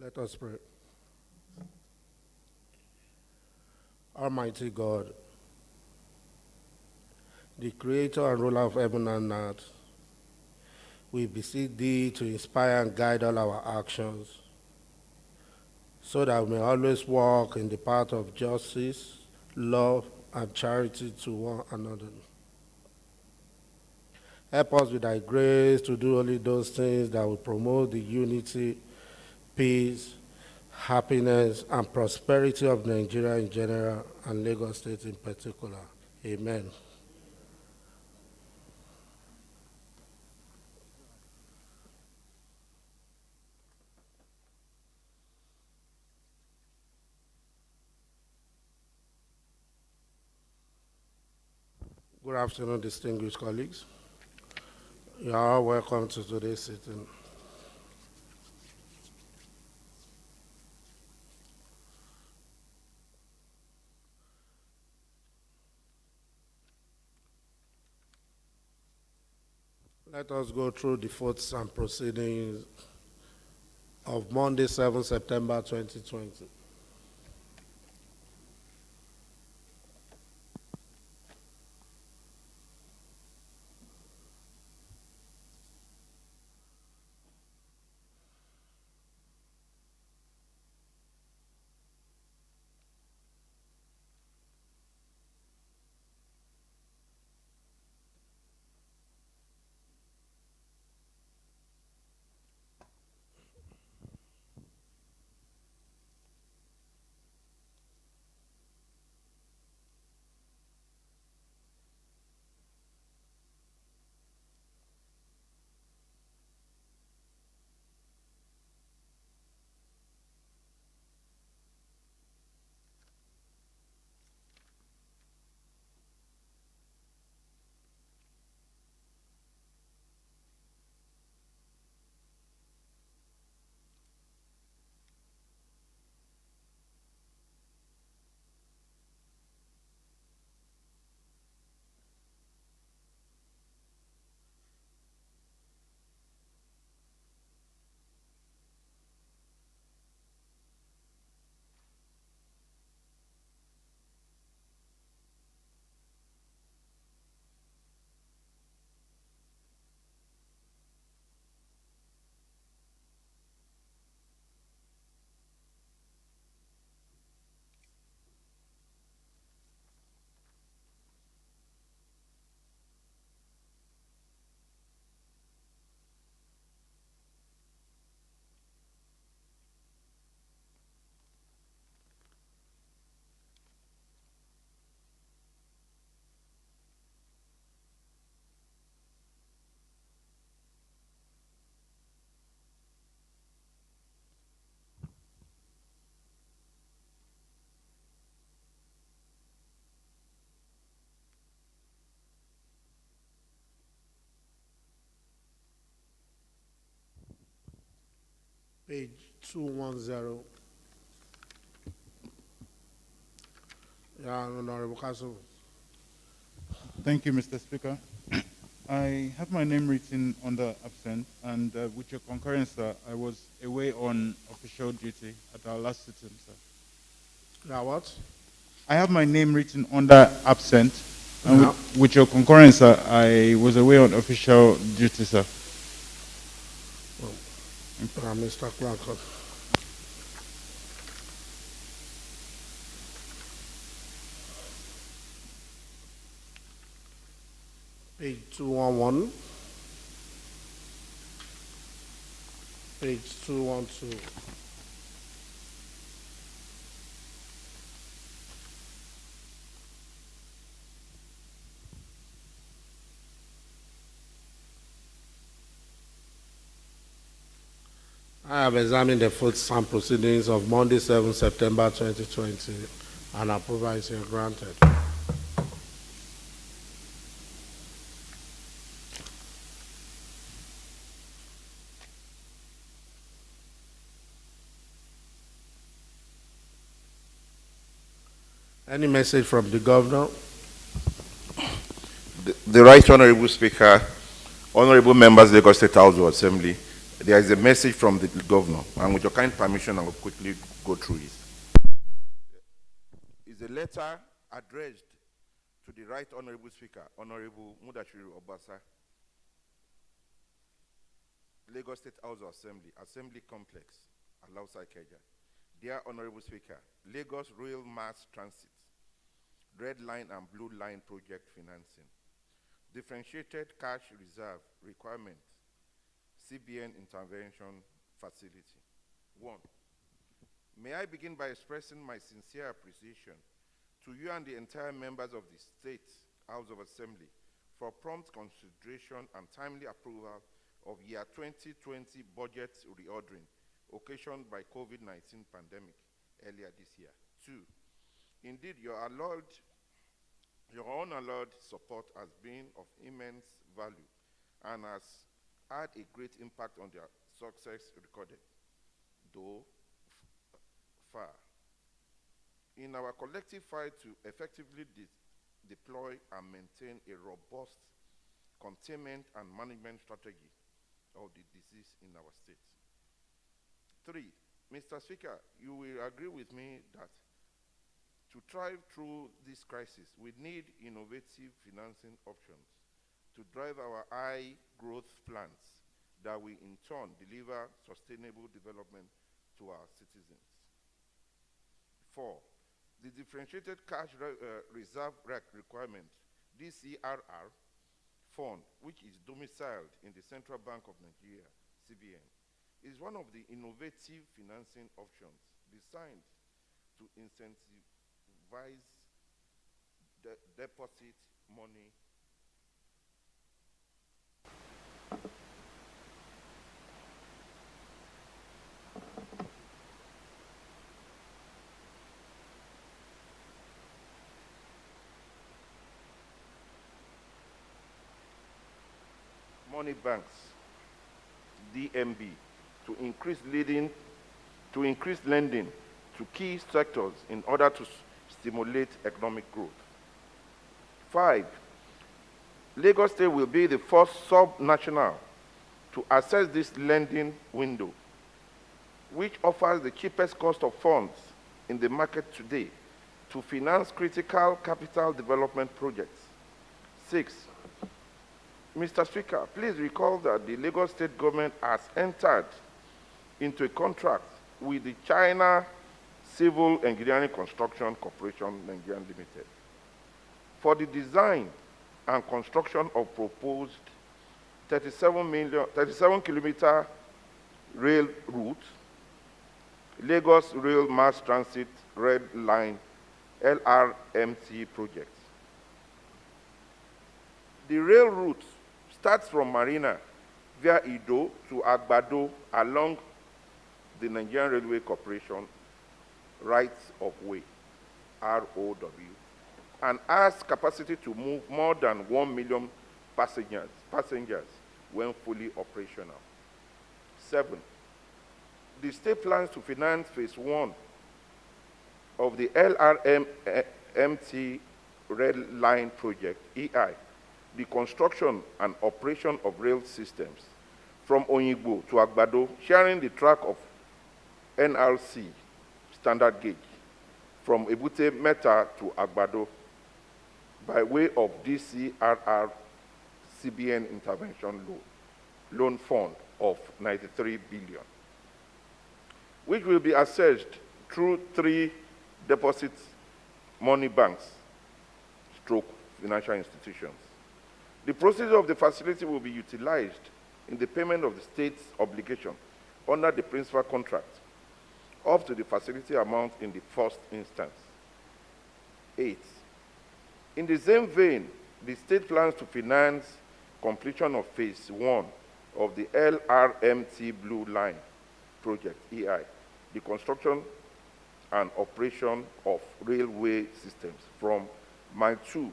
Let us pray. Almighty God, the creator and ruler of heaven and earth, we beseech thee to inspire and guide all our actions so that we may always walk in the path of justice, love, and charity to one another. Help us with thy grace to do only those things that will promote the unity, peace, happiness, and prosperity of Nigeria in general and Lagos State in particular. Amen. Good afternoon, distinguished colleagues. You are all welcome to today's sitting. Let us go through the votes and proceedings of Monday, 7 September 2020. Page 210. Yeah, Honorable Castle. Thank you, Mr. Speaker. I have my name written under absent, and with your concurrence, sir, I was away on official duty at our last sitting, sir. Yeah, what? I have my name written under absent, and Yeah. with your concurrence, sir, I was away on official duty, sir. Mr. Clark. Page 211. Page 212. I have examined the votes and proceedings of Monday, 7 September 2020, and approval is here granted. Any message from the governor? The Right Honorable Speaker, Honorable Members of the Lagos State House of Assembly, there is a message from the governor, and with your kind permission, I will quickly go through it. It's a letter addressed to the Right Honorable Speaker, Honorable Mudashiru Obasa, Lagos State House of Assembly, Assembly Complex, Alausa Ikeja. Dear Honorable Speaker, Lagos Rail Mass Transit, Red Line and Blue Line project financing, differentiated cash reserve requirement, CBN intervention facility. 1. May I begin by expressing my sincere appreciation to you and the entire members of the State House of Assembly for prompt consideration and timely approval of year 2020 budget reordering occasioned by COVID-19 pandemic earlier this year. 2. Indeed, your unalloyed support has been of immense value and has had a great impact on their success recorded, though far. In our collective fight to effectively deploy and maintain a robust containment and management strategy of the disease in our state. 3. Mr. Speaker, you will agree with me that to thrive through this crisis, we need innovative financing options to drive our high growth plans that will in turn deliver sustainable development to our citizens. 4. The differentiated cash reserve requirement, DCRR, fund, which is domiciled in the Central Bank of Nigeria, CBN, is one of the innovative financing options designed to incentivize deposit money money banks, DMB, to increase lending to key sectors in order to stimulate economic growth. 5. Lagos State will be the first sub-national to access this lending window, which offers the cheapest cost of funds in the market today to finance critical capital development projects. 6. Mr. Speaker, please recall that the Lagos State government has entered into a contract with the China Civil Engineering Construction Corporation, Nigeria Limited, for the design and construction of proposed 37-kilometer rail route, Lagos Rail Mass Transit Red Line LRMT project. The rail route starts from Marina via Ido to Agbado along the Nigerian Railway Corporation rights of way, ROW, and has capacity to move more than 1 million passengers when fully operational. 7. The state plans to finance phase 1 of the LRMT Red Line project, EI, the construction and operation of rail systems from Oyingbo to Agbado, sharing the track of NRC standard gauge from Ebute Meta to Agbado by way of DCRR CBN intervention loan fund of 93 billion, which will be assessed through 3 deposit money banks stroke financial institutions. The proceeds of the facility will be utilized in the payment of the state's obligation under the principal contract up to the facility amount in the first instance. 8. In the same vein, the state plans to finance completion of phase 1 of the LRMT Blue Line project, EI, the construction and operation of railway systems from Mile 2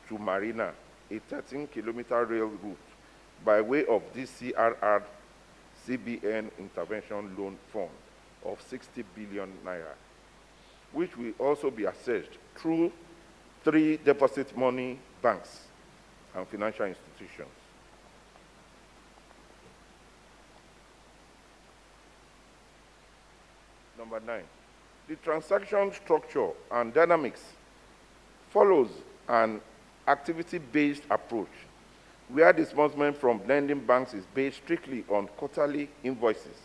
to Marina, a 13-kilometer rail route by way of DCRR CBN intervention loan fund of 60 billion naira, which will also be assessed through 3 deposit money banks and financial institutions. Number 9, the transaction structure and dynamics follows an activity-based approach where disbursement from lending banks is based strictly on quarterly invoices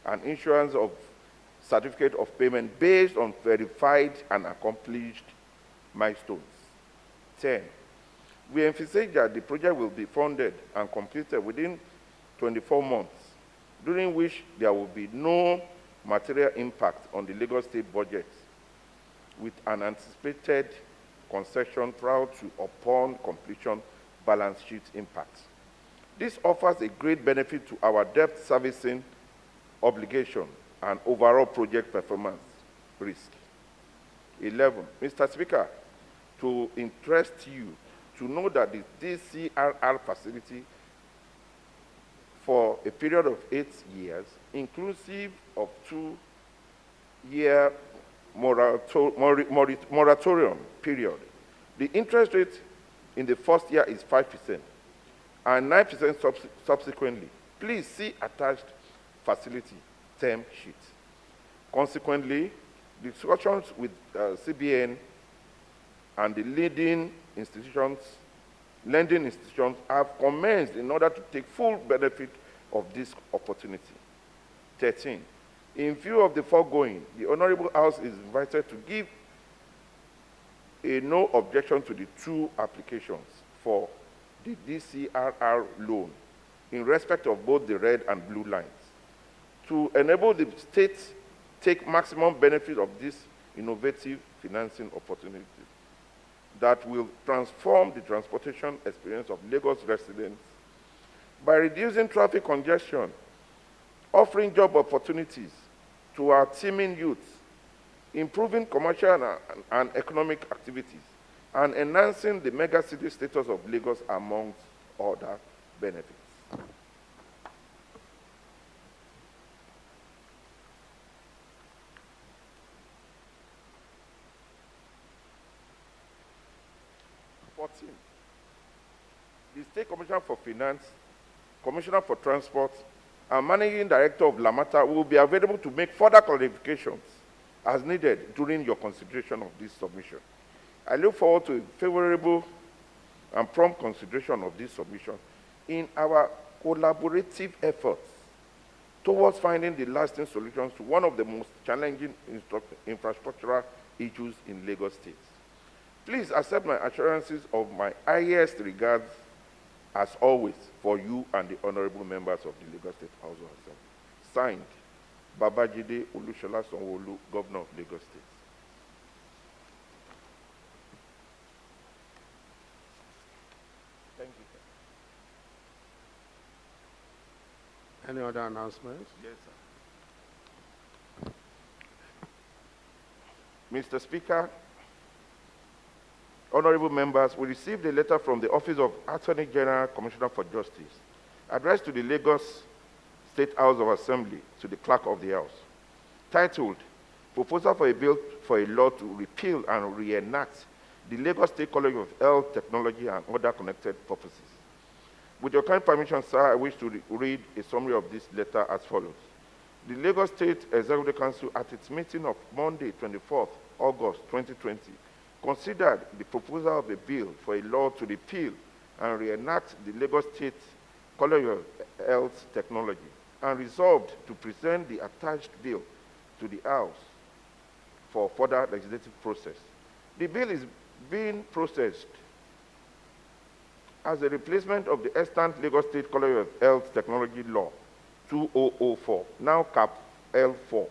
and issuance of certificate of payment based on verified and accomplished milestones. 10, we emphasize that the project will be funded and completed within 24 months, during which there will be no material impact on the Lagos State budget, with an anticipated concession prior to upon completion balance sheet impact. This offers a great benefit to our debt servicing obligation and overall project performance risk. 11, Mr. Speaker, to interest you to know that the DCRR facility for a period of 8 years, inclusive of 2-year moratorium period. The interest rate in the first year is 5% and 9% subsequently. Please see attached facility term sheet. Consequently, discussions with CBN and the lending institutions have commenced in order to take full benefit of this opportunity. 13, in view of the foregoing, the Honorable House is invited to give a no objection to the 2 applications for the DCRR loan in respect of both the red and blue lines to enable the state take maximum benefit of this innovative financing opportunity that will transform the transportation experience of Lagos residents by reducing traffic congestion, offering job opportunities to our teeming youth, improving commercial and economic activities, and enhancing the megacity status of Lagos amongst other benefits. The State Commissioner for Finance, Commissioner for Transport, and Managing Director of Lamata will be available to make further clarifications as needed during your consideration of this submission. I look forward to a favorable and prompt consideration of this submission in our collaborative efforts towards finding the lasting solutions to one of the most challenging infrastructural issues in Lagos State. Please accept my assurances of my highest regards, as always, for you and the honorable members of the Lagos State House of Assembly. Signed, Babajide Olushola Sanwo-Olu, Governor of Lagos State. Thank you, sir. Any other announcements? Yes, sir. Mr. Speaker, honorable members, we received a letter from the Office of Attorney General, Commissioner for Justice, addressed to the Lagos State House of Assembly, to the Clerk of the House, titled, Proposal for a Bill for a Law to Repeal and Reenact the Lagos State College of Health Technology and Other Connected Purposes. With your kind permission, sir, I wish to read a summary of this letter as follows. The Lagos State Executive Council, at its meeting of Monday, 24th August 2020, considered the proposal of a bill for a law to repeal and reenact the Lagos State College of Health Technology and resolved to present the attached bill to the House for further legislative process. The bill is being processed as a replacement of the extant Lagos State College of Health Technology Law 2004, now Cap L4,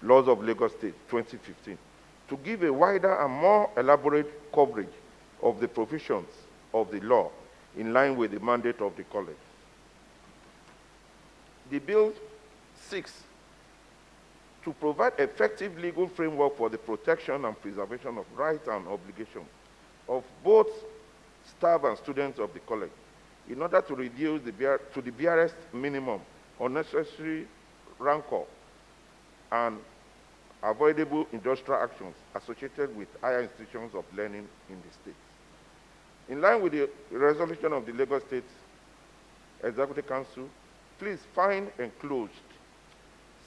Laws of Lagos State 2015, to give a wider and more elaborate coverage of the provisions of the law in line with the mandate of the college. The bill seeks to provide effective legal framework for the protection and preservation of rights and obligations of both staff and students of the college in order to reduce to the barest minimum unnecessary rancor and avoidable industrial actions associated with higher institutions of learning in the state. In line with the resolution of the Lagos State Executive Council, please find enclosed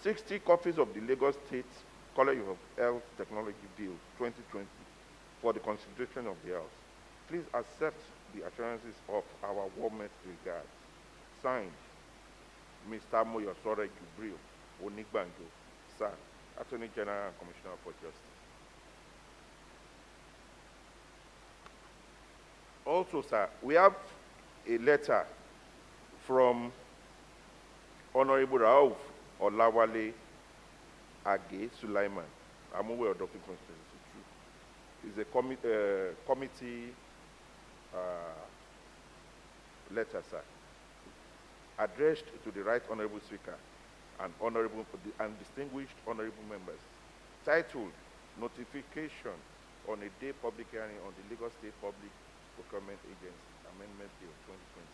60 copies of the Lagos State College of Health Technology Bill 2020 for the consideration of the House. Please accept the assurances of our warmest regards. Signed, Mr. Moyosore Jubril Onigbanjo, Sir, Attorney General and Commissioner for Justice. Also, sir, we have a letter from Honorable Rauf Olawale Age Sulaiman. I'm aware of Dr. Constituency 2. It's a committee letter, sir, addressed to the Right Honorable Speaker and distinguished honorable members, titled Notification on a Day Public Hearing on the Lagos State Public Procurement Agency Amendment Bill 2020.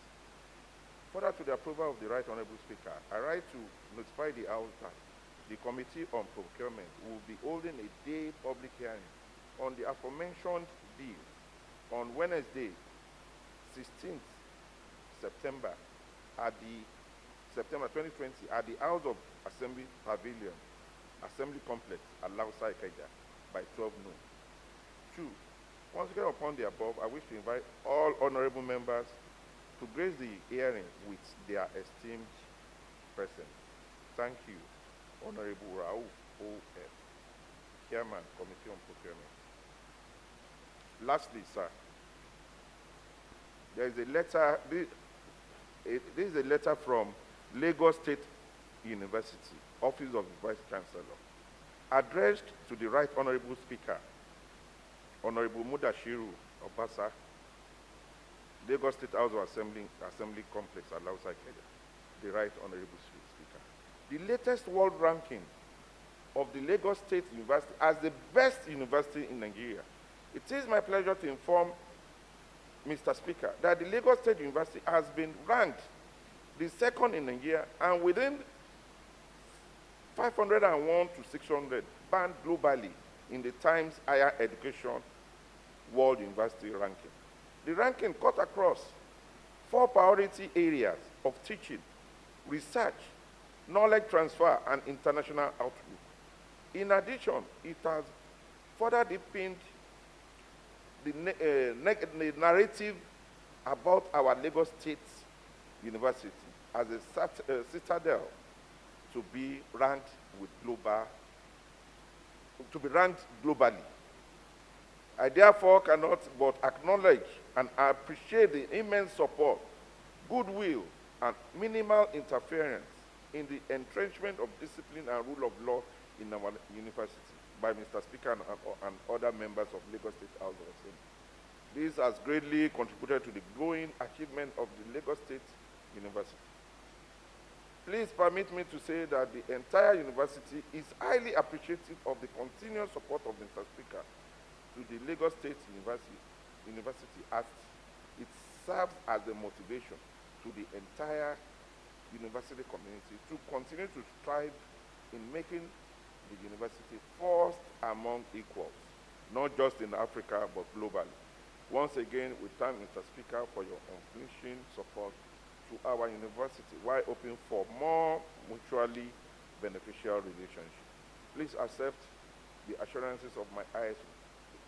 Further to the approval of the Right Honorable Speaker, I write to notify the House that the Committee on Procurement will be holding a day public hearing on the aforementioned bill on Wednesday, 16th September at the September 2020 at the House of Assembly Pavilion, Assembly Complex at LSHA Ikeja by 12 noon. 2. Once again upon the above, I wish to invite all honorable members to grace the hearing with their esteemed presence. Thank you, Honorable Rauf O.F., Chairman, Committee on Procurement. Lastly, sir, there is a letter, this is a letter from Lagos State University, Office of the Vice Chancellor, addressed to the Right Honorable Speaker, Honorable Mudashiru Obasa, Lagos State House of Assembly Complex at LSHA Ikeja, the Right Honorable Speaker. The latest world ranking of the Lagos State University as the best university in Nigeria. It is my pleasure to inform Mr. Speaker that the Lagos State University has been ranked the second in Nigeria and within 501 to 600 banned globally in the Times Higher Education World University Ranking. The ranking cut across 4 priority areas of teaching, research, knowledge transfer, and international outlook. In addition, it has further deepened the narrative about our Lagos State University as a citadel to be ranked globally. I therefore cannot but acknowledge and appreciate the immense support, goodwill, and minimal interference in the entrenchment of discipline and rule of law in our university by Mr. Speaker and other members of Lagos State House of Assembly. This has greatly contributed to the growing achievement of the Lagos State University. Please permit me to say that the entire university is highly appreciative of the continuous support of Mr. Speaker to the Lagos State University as it serves as a motivation to the entire university community to continue to strive in making the university first among equals, not just in Africa, but globally. Once again, we thank Mr. Speaker for your unflinching support to our university while hoping for more mutually beneficial relationships. Please accept the assurances of my highest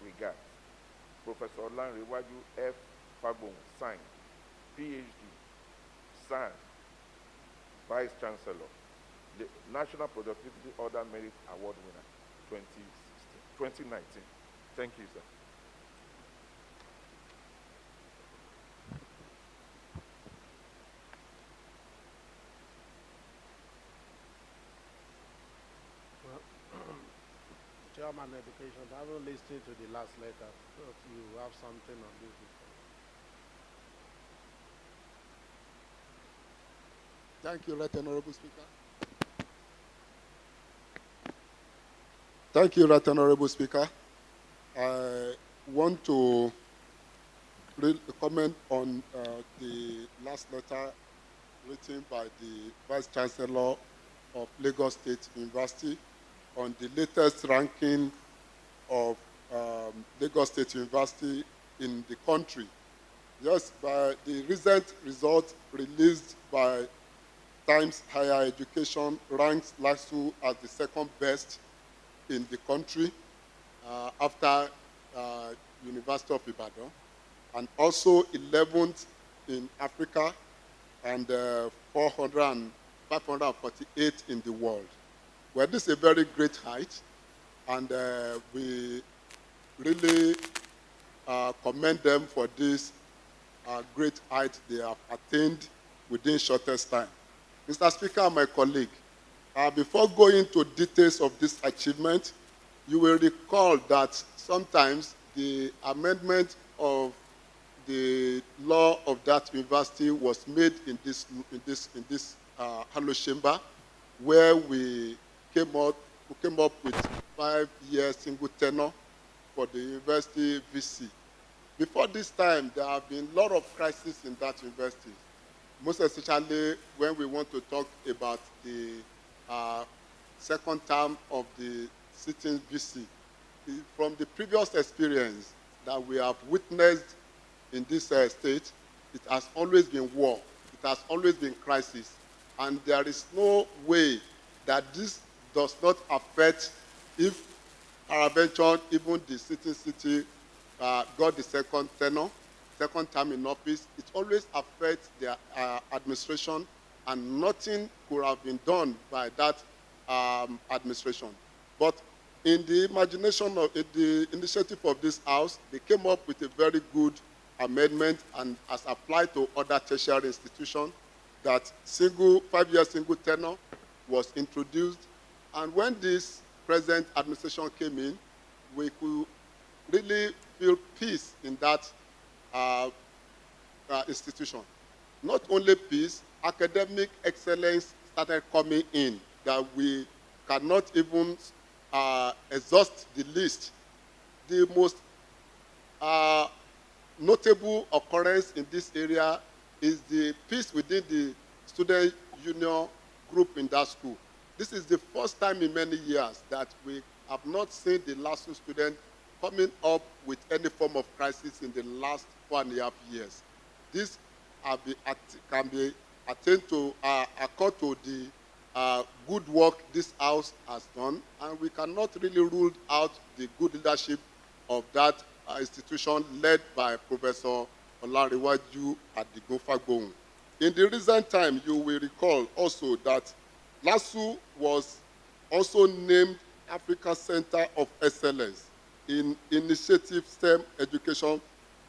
regards. Professor Lanrewaju F. Fagbon, signed, PhD, signed, Vice Chancellor, the National Productivity Order Merit Award winner, 2019. Thank you, sir. Chairman Education, I haven't listened to the last letter, but you have something on this before. Thank you, Right Honorable Speaker. Thank you, Right Honorable Speaker. I want to comment on the last letter written by the Vice Chancellor of Lagos State University on the latest ranking of Lagos State University in the country. Yes, by the recent results released by Times Higher Education ranks LASU as the second best in the country after University of Ibadan, and also 11th in Africa and 548 in the world. Well, this is a very great height, and we really commend them for this great height they have attained within shortest time. Mr. Speaker and my colleague, before going into details of this achievement, you will recall that sometimes the amendment of the law of that university was made in this hollow chamber, where we came up with 5-year single tenure for the university VC. Before this time, there have been a lot of crises in that university, most especially when we want to talk about the second term of the sitting VC. From the previous experience that we have witnessed in this state, it has always been war. It has always been crisis. And there is no way that this does not affect, if peradventure even the sitting city got the second term in office, it always affects their administration, and nothing could have been done by that administration. But in the imagination of the initiative of this House, they came up with a very good amendment, and as applied to other tertiary institutions, that 5-year single tenure was introduced. And when this present administration came in, we could really feel peace in that institution. Not only peace, academic excellence started coming in, that we cannot even exhaust the list. The most notable occurrence in this area is the peace within the student union group in that school. This is the first time in many years that we have not seen the LASU student coming up with any form of crisis in the last 1.5 years. This can be attained to accord to the good work this House has done, and we cannot really rule out the good leadership of that institution led by Professor Olarewaju Adigunfagbon. In the recent time, you will recall also that LASU was also named Africa Center of Excellence in Initiative STEM Education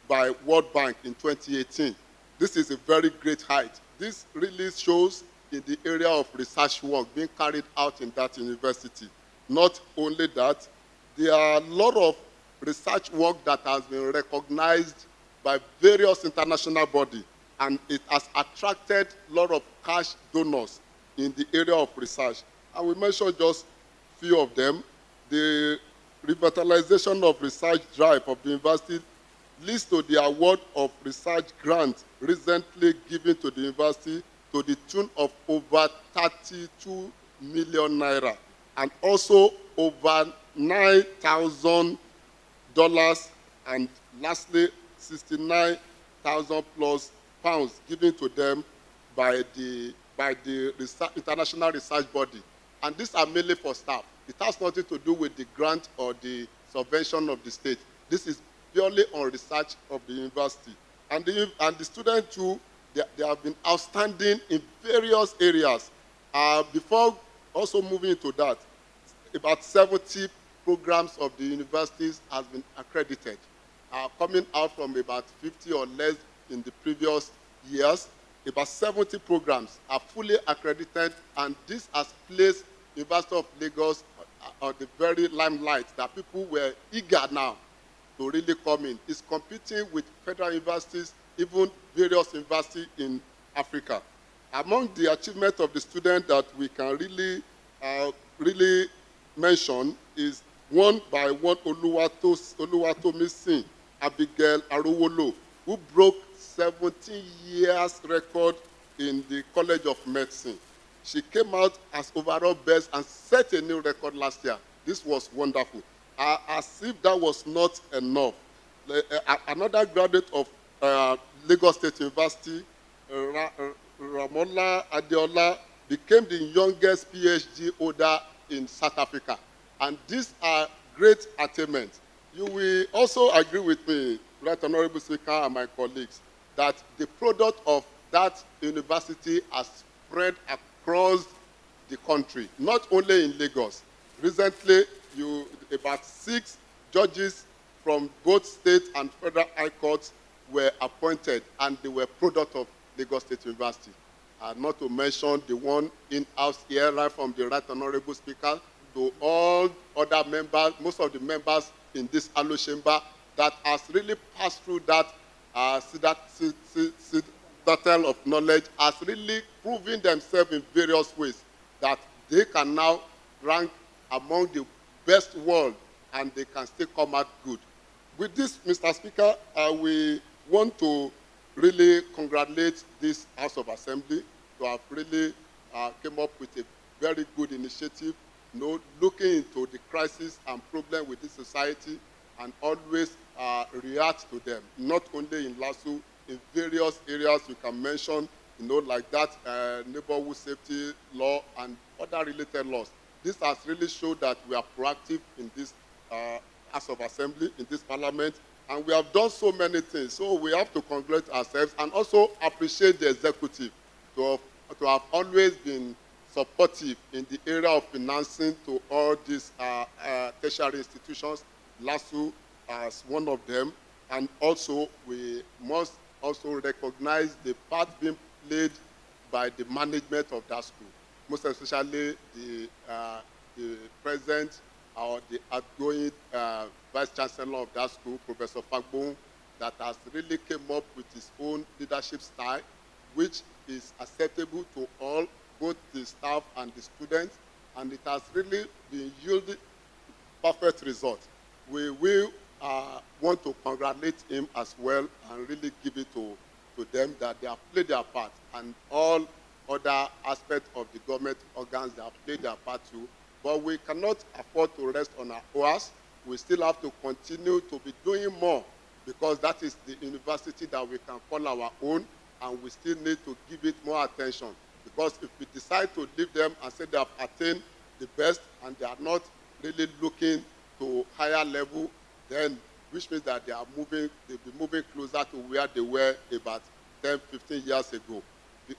by World Bank in 2018. This is a very great height. This really shows in the area of research work being carried out in that university. Not only that, there are a lot of research work that has been recognized by various international bodies, and it has attracted a lot of cash donors in the area of research. I will mention just a few of them. The revitalization of research drive of the university leads to the award of research grant recently given to the university to the tune of over 32 million naira, and also over $9,000, and lastly, 69,000 plus pounds given to them by the international research body. And these are mainly for staff. It has nothing to do with the grant or the subvention of the state. This is purely on research of the university. And the students too, they have been outstanding in various areas. Before also moving into that, about 70 programs of the universities has been accredited, coming out from about 50 or less in the previous years. About 70 programs are fully accredited, and this has placed University of Lagos on the very limelight that people were eager now to really come in. It's competing with federal universities, even various universities in Africa. Among the achievements of the student that we can really mention is one by one Oluwatomisin Abigail Arowolo, who broke 17 years record in the College of Medicine. She came out as overall best and set a new record last year. This was wonderful. As if that was not enough, another graduate of Lagos State University, Ramola Adeola became the youngest PhD holder in South Africa. And these are great achievements. You will also agree with me, Right Honorable Speaker and my colleagues, that the product of that university has spread across the country, not only in Lagos. Recently, about 6 judges from both state and federal high courts were appointed, and they were product of Lagos State University. Not to mention the one in-house here, right from the Right Honorable Speaker to all other members, most of the members in this LSHA chamber that has really passed through that citadel of knowledge, has really proven themselves in various ways that they can now rank among the best world and they can still come out good. With this, Mr. Speaker, we want to really congratulate this House of Assembly to have really came up with a very good initiative, looking into the crisis and problem with this society and always react to them, not only in LASU, in various areas you can mention, like that neighborhood safety law and other related laws. This has really showed that we are proactive in this House of Assembly, in this Parliament, and we have done so many things. So we have to congratulate ourselves and also appreciate the executive to have always been supportive in the area of financing to all these tertiary institutions, LASU as one of them. And also, we must also recognize the part being played by the management of that school, most especially the present or the outgoing Vice Chancellor of that school, Professor Fagbon, that has really came up with his own leadership style, which is acceptable to all, both the staff and the students, and it has really been yielding perfect results. We will want to congratulate him as well and really give it to them that they have played their part, and all other aspects of the government organs that have played their part too. But we cannot afford to rest on our oars. We still have to continue to be doing more, because that is the university that we can call our own, and we still need to give it more attention. Because if we decide to leave them and say they have attained the best and they are not really looking to higher level, then which means that they'll be moving closer to where they were about 10, 15 years ago.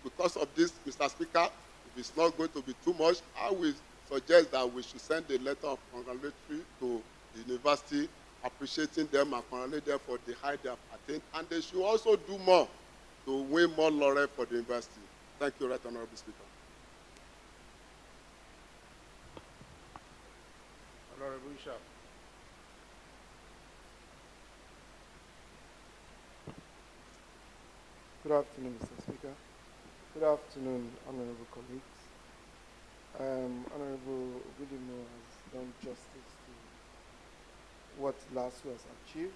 Because of this, Mr. Speaker, if it's not going to be too much, I will suggest that we should send a letter of congratulatory to the university, appreciating them and congratulating them for the height they have attained, and they should also do more to win more laurel for the university. Thank you, Right Honorable Speaker. Honorable Isha. Good afternoon, Mr. Speaker. Good afternoon, honorable colleagues. Honorable Williamo has done justice to what LASU has achieved.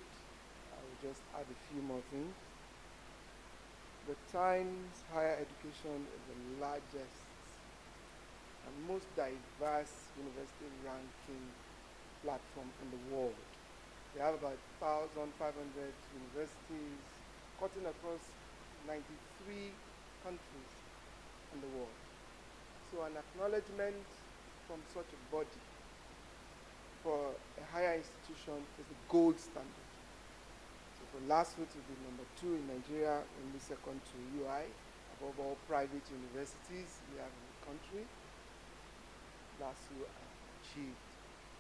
I will just add a few more things. The Times Higher Education is the largest and most diverse university ranking platform in the world. They have about 1,500 universities cutting across 93 countries in the world. So an acknowledgement from such a body for a higher institution is the gold standard. So for LASU to be number 2 in Nigeria, only second to UI, above all private universities we have in the country, LASU has achieved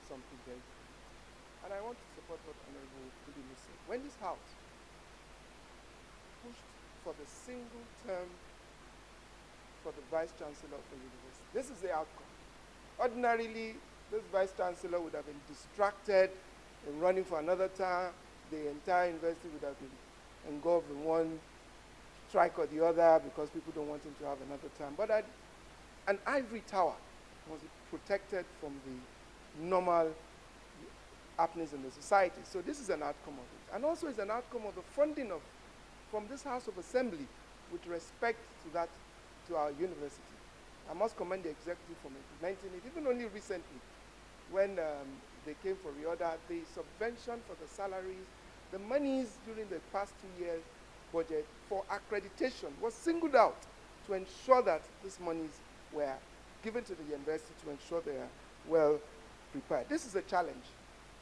something very good. And I want to support what Honorable Williamo said. When this House pushed for the single term for the Vice Chancellor of the university, this is the outcome. Ordinarily, this Vice Chancellor would have been distracted in running for another term. The entire university would have been engulfed in one strike or the other because people don't want him to have another term. But an ivory tower was protected from the normal happenings in the society. So this is an outcome of it. And also it's an outcome of the funding from this House of Assembly with respect to our university. I must commend the executive for implementing it. Even only recently, when they came for reorder, the subvention for the salaries, the monies during the past 2 years budget for accreditation was singled out to ensure that these monies were given to the university to ensure they are well prepared. This is a challenge.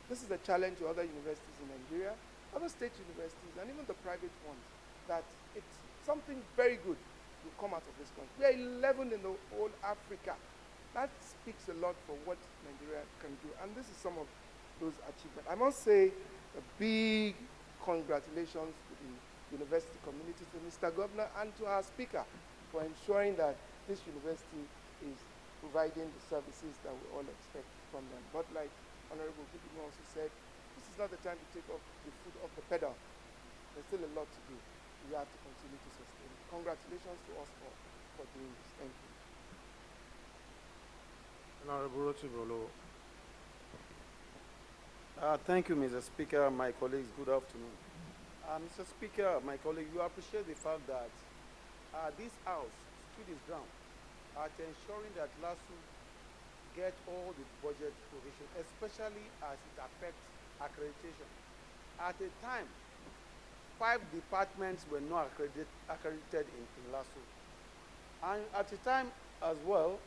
This is a challenge to other universities in Nigeria, other state universities, and even the private ones, that it's something very good will come out of this country. We are 11 in the whole Africa. That speaks a lot for what Nigeria can do, and this is some of those achievements. I must say a big congratulations to the university community, to Mr. Governor, and to our speaker for ensuring that this university is providing the services that we all expect from them. But like Honorable Goodman also said, this is not the time to take off the foot off the pedal. There's still a lot to do. We have to continue to sustain it. Congratulations to us all for doing this. Thank you. Honorable Rotibolo. Thank you, Mr. Speaker, my colleagues. Good afternoon. Mr. Speaker, my colleague, you appreciate the fact that this House stood its ground at ensuring that LASU get all the budget provision, especially as it affects accreditation. At a time, 5 departments were not accredited in LASU. And at the time as well,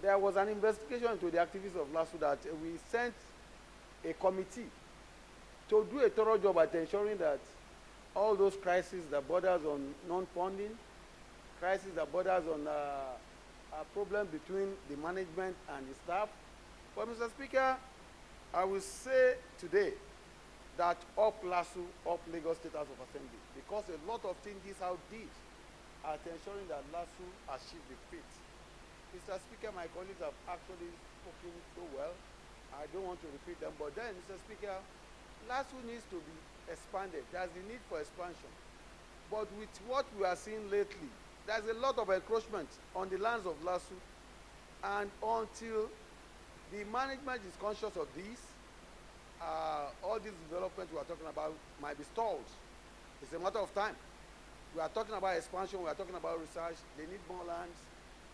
there was an investigation into the activities of LASU that we sent a committee to do a thorough job at ensuring that all those crises that borders on non-funding, crises that borders on a problem between the management and the staff. But Mr. Speaker, I will say today that up LASU, up Lagos State House of Assembly, because a lot of things this House did at ensuring that LASU achieved the feat. Mr. Speaker, my colleagues have actually spoken so well. I don't want to repeat them, but then, Mr. Speaker, LASU needs to be expanded. There's the need for expansion. But with what we are seeing lately, there's a lot of encroachment on the lands of LASU, and until the management is conscious of this, all these developments we are talking about might be stalled. It's a matter of time. We are talking about expansion, we are talking about research, they need more lands.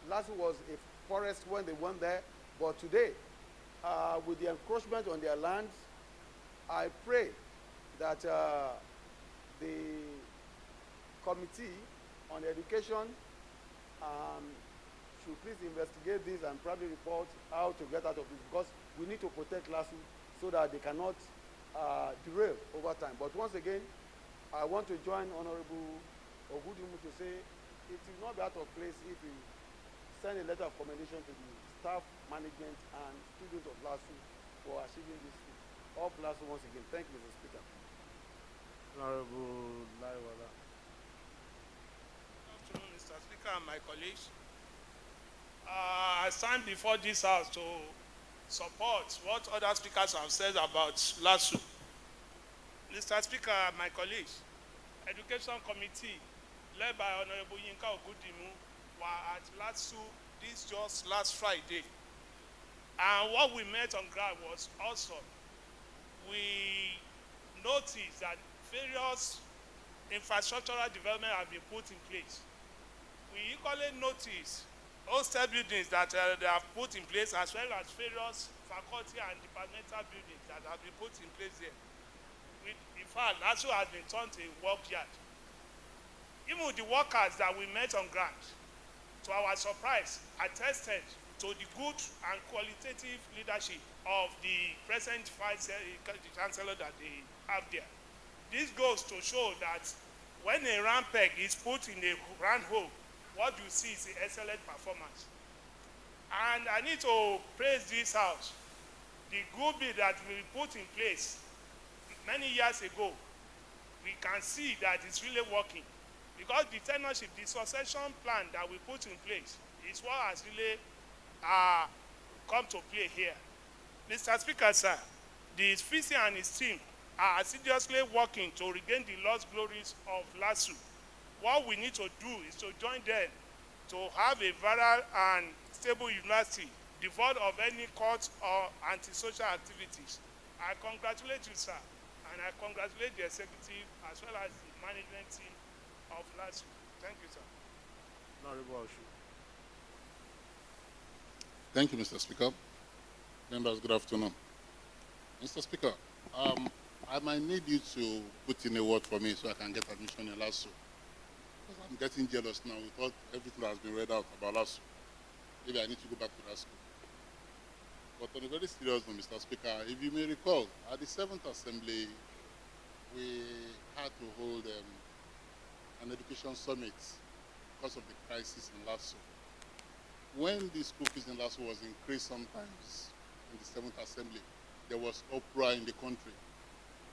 LASU was a forest when they went there, but today, with the encroachment on their lands, I pray that the committee on education should please investigate this and probably report how to get out of this, because we need to protect LASU so that they cannot derail over time. But once again, I want to join Honorable Ogudimu to say it will not be out of place if we send a letter of commendation to the staff, management, and students of LASU for achieving this feat. All LASU once again. Thank you, Mr. Speaker. Honorable Laiwala. Good afternoon, Mr. Speaker and my colleagues. I stand before this House to support what other speakers have said about LASU. Mr. Speaker and my colleagues, Education Committee, led by Honorable Yinka Ogudimu, were at LASU this just last Friday. And what we met on ground was awesome. We noticed that various infrastructural development have been put in place. We equally noticed hostel buildings that they have put in place, as well as various faculty and departmental buildings that have been put in place there. In fact, LASU has been turned to a work yard. Even the workers that we met on ground, to our surprise, attested to the good and qualitative leadership of the present vice chancellor that they have there. This goes to show that when a round peg is put in a round hole, what you see is an excellent performance. And I need to praise this House. The good bit that we put in place many years ago, we can see that it's really working. Because the tenureship, the succession plan that we put in place is what has really come to play here. Mr. Speaker, sir, the VC and his team are assiduously working to regain the lost glories of LASU. What we need to do is to join them to have a viral and stable university devoid of any cult or antisocial activities. I congratulate you, sir, and I congratulate the executive as well as the management team of LASU. Thank you, sir. Honorable Oshu. Thank you, Mr. Speaker. Members, good afternoon. Mr. Speaker, I might need you to put in a word for me so I can get admission in LASU. Because I'm getting jealous now with everything that has been read out about LASU. maybe I need to go back to that school. But on a very serious note, Mr. Speaker, if you may recall, at the 7th Assembly, we had to hold an education summit because of the crisis in LASU. When the school fees in LASU was increased sometimes in the 7th Assembly, there was uproar in the country.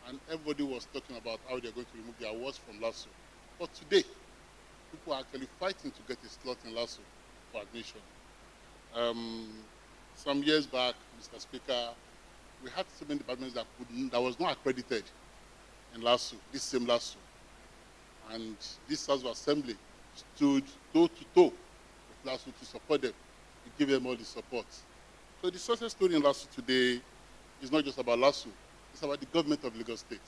And everybody was talking about how they're going to remove the awards from LASU. But today, people are actually fighting to get a slot in LASU for admission. Some years back, Mr. Speaker, we had so many departments that was not accredited in LASU, this same LASU. And this House of Assembly stood toe to toe with LASU to support them, to give them all the support. So the success story in LASU today is not just about LASU, it's about the government of Lagos State.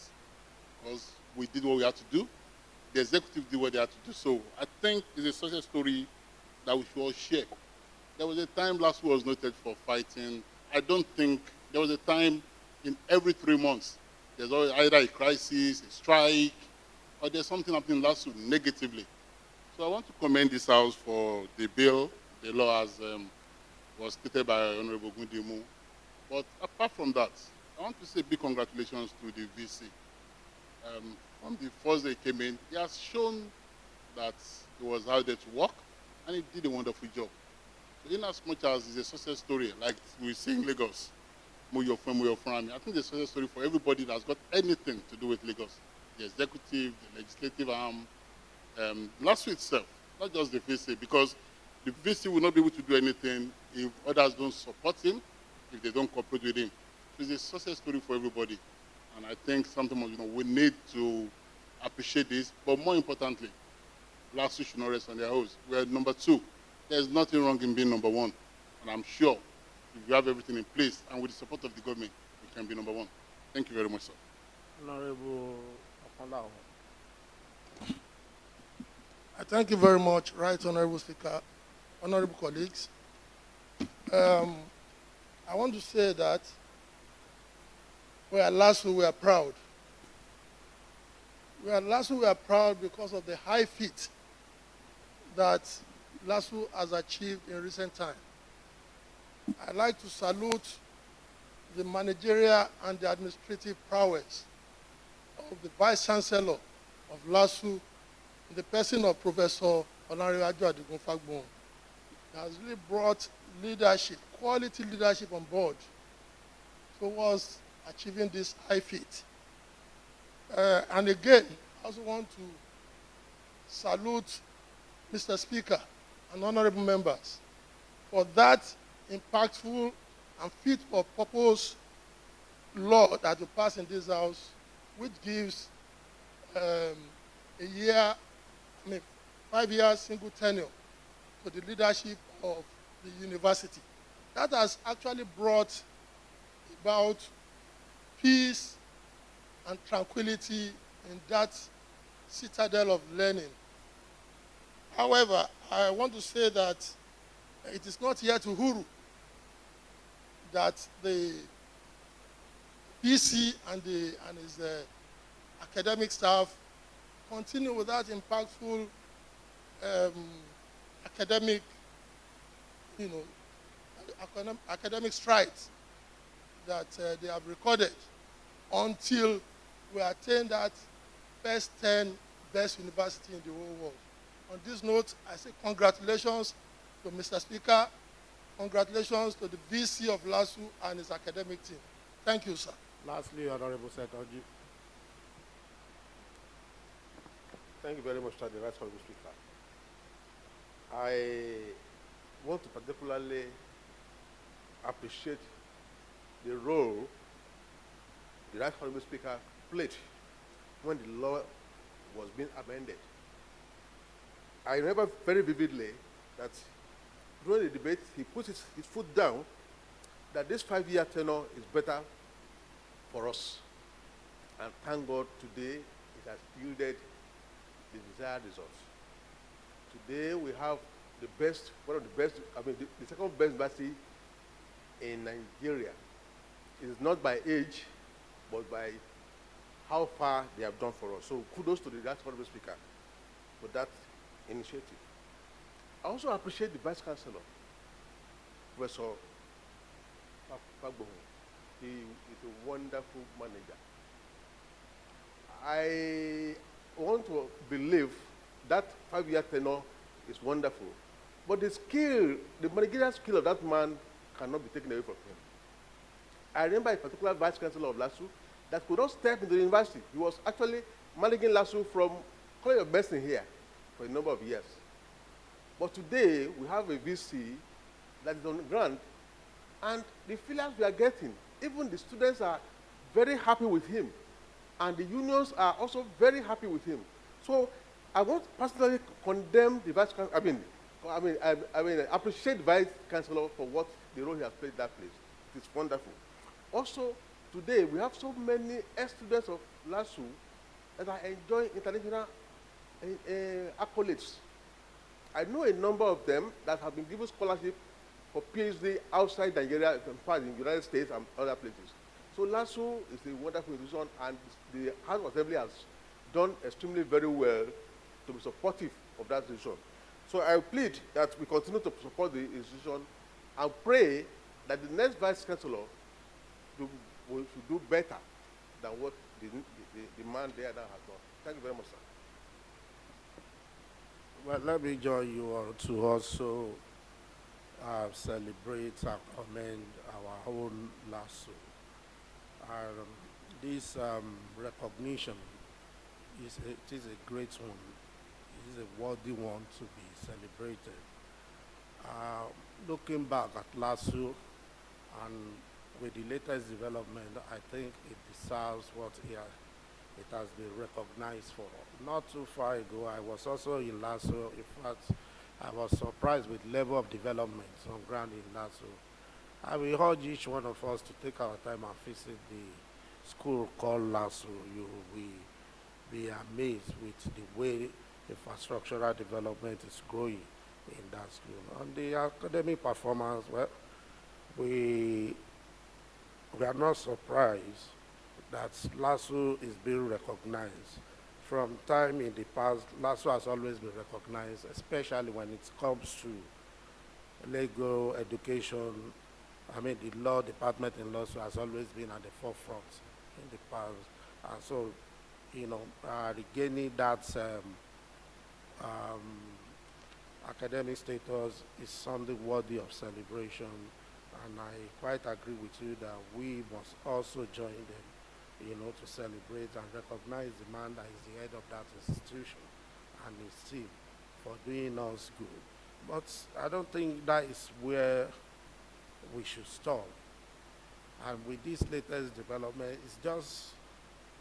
Because we did what we had to do, the executive did what they had to do. So I think it's a success story that we should all share. There was a time LASU was noted for fighting. I don't think there was a time in every 3 months, there's always either a crisis, a strike, or there's something happening in LASU negatively. So I want to commend this House for the bill, the law as was stated by Honorable Gundimu. But apart from that, I want to say big congratulations to the VC. From the first day he came in, he has shown that he was out there to work, and he did a wonderful job. So in as much as it's a success story, like we see in Lagos, Move Your Friend, I think it's a success story for everybody that's got anything to do with Lagos. The executive, the legislative arm, LASU itself, not just the VC, because the VC will not be able to do anything if others don't support him, if they don't cooperate with him. So it's a success story for everybody. And I think sometimes we need to appreciate this, but more importantly, LASU should not rest on their oars. We are number 2. There's nothing wrong in being number 1. And I'm sure if you have everything in place and with the support of the government, we can be number 1. Thank you very much, sir. Honorable Afonlao. I thank you very much, Right Honorable Speaker, honorable colleagues. I want to say that we are LASU, we are proud. We are LASU, we are proud because of the high feat that LASU has achieved in recent time. I'd like to salute the managerial and the administrative prowess of the Vice Chancellor of LASU, in the person of Professor Olanrewaju Adigun Fagbon. He has really brought leadership, quality leadership on board towards achieving this high feat. And again, I also want to salute Mr. Speaker and honorable members for that impactful and fit for purpose law that will pass in this House, which gives a 5 years single tenure to the leadership of the university. That has actually brought about peace and tranquility in that citadel of learning. However, I want to say that it is not yet uhuru that the PC and his academic staff continue with that impactful academic, academic strides that they have recorded until we attain that first 10 best university in the whole world. On this note, I say congratulations to Mr. Speaker, congratulations to the VC of LASU and his academic team. Thank you, sir. Lastly, Honorable Setoji. Thank you very much, Mr. Right Honorable Speaker. I want to particularly appreciate the role the Right Honorable Speaker played when the law was being amended. I remember very vividly that during the debate, he put his foot down that this 5-year tenure is better for us. And thank God today it has yielded the desired results. Today we have the best, one of the best, the second best university in Nigeria. It is not by age, but by how far they have done for us. So kudos to the Right Honorable Speaker for that initiative. I also appreciate the Vice Chancellor Professor Fagbohun. He is a wonderful manager. I want to believe that 5-year tenure is wonderful, but the skill, the managerial skill of that man cannot be taken away from him. I remember a particular vice chancellor of LSHA that could not step into the university. He was actually managing LSHA from College of Medicine here for a number of years. But today, we have a VC that is on grant, and the fillers we are getting, even the students are very happy with him, and the unions are also very happy with him. So I won't personally condemn the vice chancellor. I mean, appreciate the vice chancellor for what the role he has played in that place. It is wonderful. Also, today we have so many ex-students of LSHA that are enjoying international accolades. I know a number of them that have been given scholarship for PhD outside Nigeria, in fact, in the United States and other places. So LSHA is a wonderful institution, and the House of Assembly has done extremely very well to be supportive of that institution. So I plead that we continue to support the institution and pray that the next Vice Chancellor should do better than what the man there now has done. Thank you very much, sir. Well, let me join you all to also celebrate and commend our own LSHA. This recognition it is a great one. It is a worthy one to be celebrated. Looking back at LSHA and with the latest development, I think it deserves what it has been recognized for. Not too far ago, I was also in LSHA. In fact, I was surprised with level of development on ground in LSHA. I will urge each one of us to take our time and visit the school called LSHA. You will be amazed with the way infrastructural development is growing in that school. On the academic performance, well, we are not surprised that LSHA is being recognized. From time in the past, LSHA has always been recognized, especially when it comes to legal education. I mean, the law department in LSHA has always been at the forefront in the past. And so, you know, regaining that academic status is something worthy of celebration. And I quite agree with you that we must also join them, you know, to celebrate and recognize the man that is the head of that institution and his team for doing us good. But I don't think that is where we should stop. And with this latest development, it's just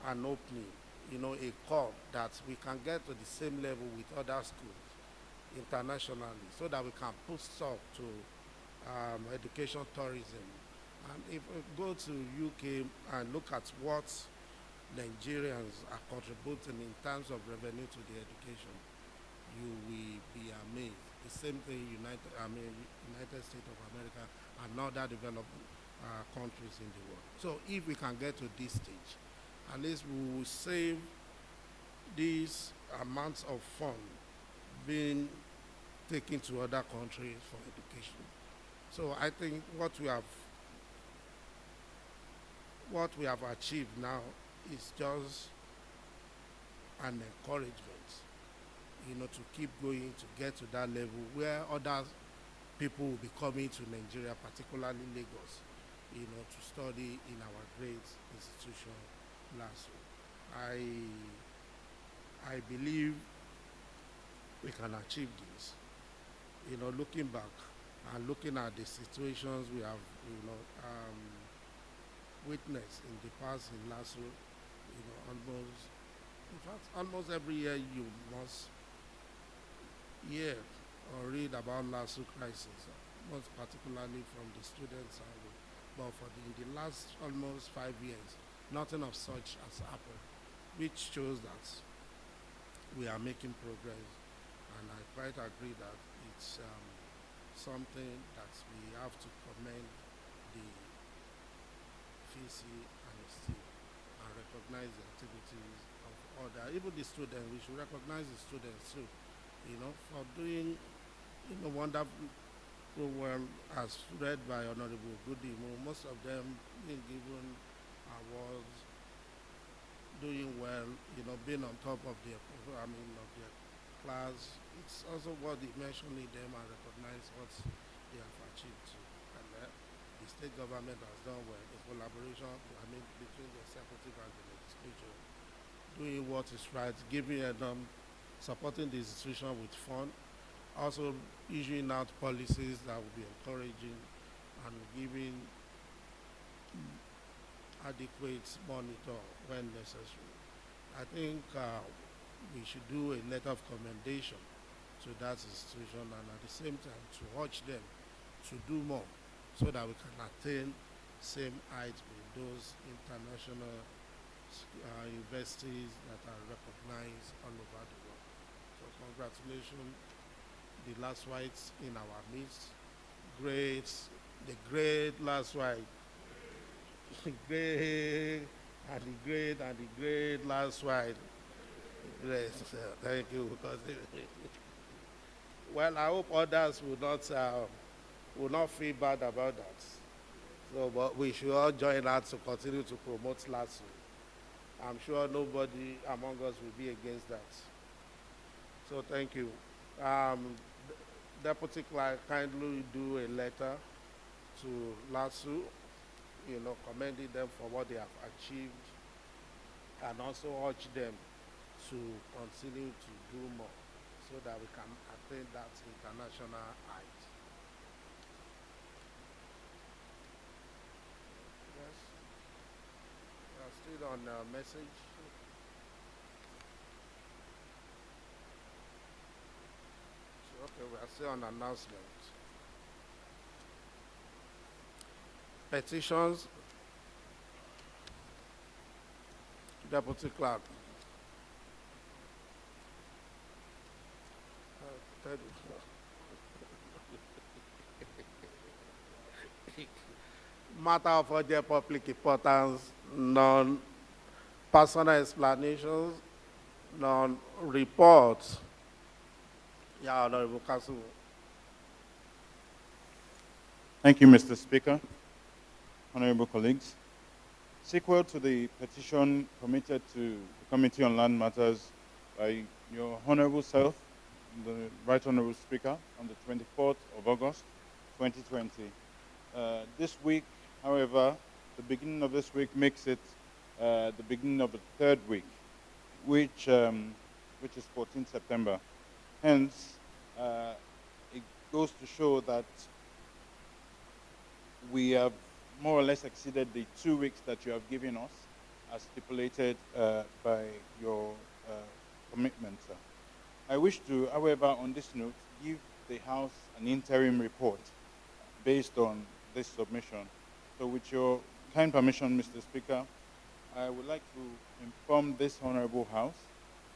an opening, you know, a call that we can get to the same level with other schools internationally so that we can put stop to education tourism. And if we go to UK and look at what Nigerians are contributing in terms of revenue to the education, you will be amazed. The same thing United States of America and other developed countries in the world. So if we can get to this stage, at least we will save these amounts of funds being taken to other countries for education. So I think what we have achieved now is just an encouragement, you know, to keep going, to get to that level where other people will be coming to Nigeria, particularly Lagos, you know, to study in our great institution, LSHA. I believe we can achieve this. You know, looking back and looking at the situations we have, you know, witnessed in the past in LSHA, you know, almost every year you must hear or read about LSHA crisis, most particularly from the student side. But in the last almost 5 years, nothing of such has happened, which shows that we are making progress. And I quite agree that it's something that we have to commend the VC and his team and recognize the activities of other, even the students. We should recognize the students too, you know, for doing, you know, well, as read by Honorable Goodimo, most of them being given awards, doing well, being on top of of their class. It's also worthy mentioning them and recognize what they have achieved too. And the state government has done well in collaboration, between the executive and the legislature, doing what is right, giving supporting the institution with fund, also issuing out policies that will be encouraging and giving adequate monitor when necessary. I think we should do a letter of commendation to that institution and at the same time to urge them to do more so that we can attain same heights with those international universities that are recognized all over the world. So congratulations, the last whites in our midst. Great, the great last white. Great and the great and the great last white. Great, thank you. Because well, I hope others will not feel bad about that. So, but we should all join hands to continue to promote LASU. I'm sure nobody among us will be against that. So thank you. Deputy Clerk, kindly do a letter to LASU, commending them for what they have achieved and also urge them to continue to do more so that we can attain that international height. Yes, we are still on message. So, okay, we are still on announcement. Petitions, Deputy Clerk. Matter of urgent public importance, non-personal explanations, non-reports. Yeah, Honorable Council. Thank you, Mr. Speaker. Honorable colleagues. Sequel to the petition committed to the Committee on Land Matters by your Honorable Self, the Right Honorable Speaker, on the 24th of August, 2020. This week, however, the beginning of this week makes it the beginning of the third week, which is 14 September. Hence, it goes to show that we have more or less exceeded the 2 weeks that you have given us as stipulated by your commitment, sir. I wish to, however, on this note, give the House an interim report based on this submission. So with your kind permission, Mr. Speaker, I would like to inform this Honorable House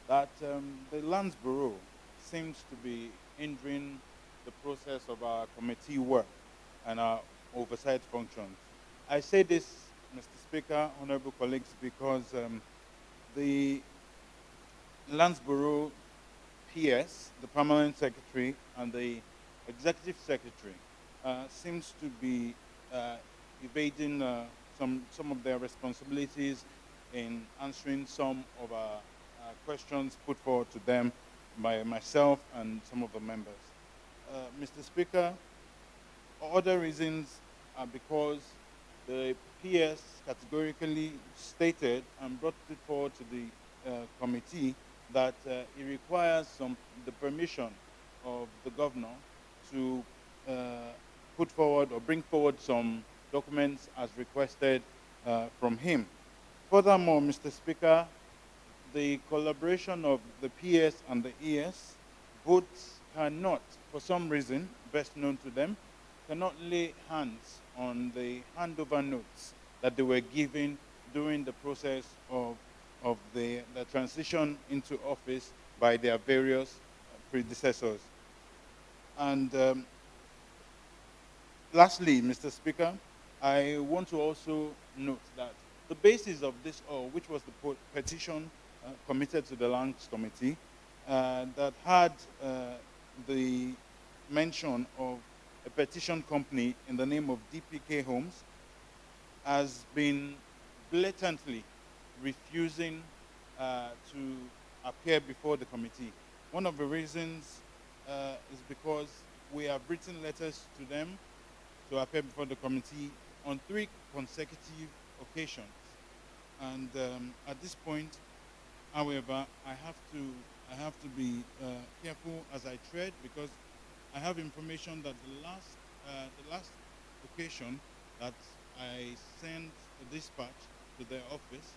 that the Lands Bureau seems to be hindering the process of our committee work and our oversight functions. I say this, Mr. Speaker, honorable colleagues, because the Lands Bureau PS, the Permanent Secretary, and the Executive Secretary seems to be evading some of their responsibilities in answering some of our questions put forward to them by myself and some of the members. Mr. Speaker, other reasons are because the PS categorically stated and brought it forward to the committee that it requires the permission of the governor to put forward or bring forward some documents as requested from him. Furthermore, Mr. Speaker, the collaboration of the PS and the ES both cannot, for some reason best known to them, cannot lay hands on the handover notes that they were given during the process of the transition into office by their various predecessors. And lastly, Mr. Speaker, I want to also note that the basis of this, which was the petition committed to the Lands Committee, that had the mention of a petition company in the name of DPK Homes, has been blatantly refusing to appear before the committee. One of the reasons is because we have written letters to them to appear before the committee on 3 consecutive occasions. And at this point, however, I have to be careful as I tread, because I have information that the last occasion that I sent a dispatch to their office,